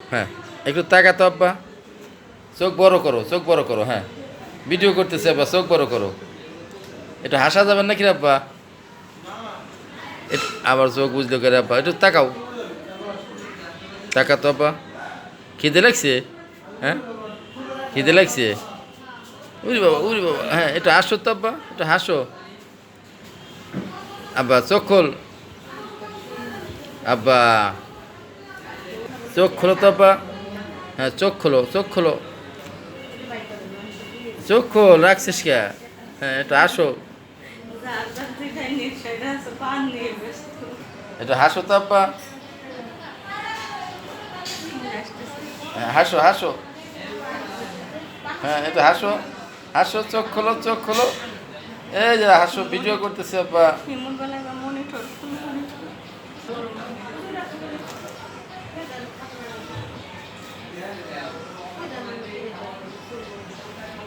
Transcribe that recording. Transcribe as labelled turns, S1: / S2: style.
S1: হ্যাঁ, একটু তাকাতো আব্বা। চোখ বড় করো, চোখ বড় করো। হ্যাঁ, ভিডিও করতেছে আব্বা, চোখ বড় করো। এটা হাসা যাবেন নাকি রে আব্বা? আবার চোখ বুঝলো করে আব্বা, একটু তাকাও। তাকাতো আব্বা। খিদে লাগছে? হ্যাঁ, খিদে লাগছে? উরি বাবা, উরি বাবা। হ্যাঁ, এটা হাসো তো আব্বা, এটা হাসো। আব্বা চোখ খোল। আব্বা চোখ খোলো তো আব্বা। হ্যাঁ, চোখ খোলো, চোখ খোলো। চোখ খোল, রাখছিস কে? হ্যাঁ, এটা হাসো। এটা হাসো তো আব্বা। হ্যাঁ, হাসো হাসো। হ্যাঁ, এটা হাসো। হাসো, চোখ খোলো, চোখ খোলো। এই যে হাসো, ভিডিও করতেছে আব্বা।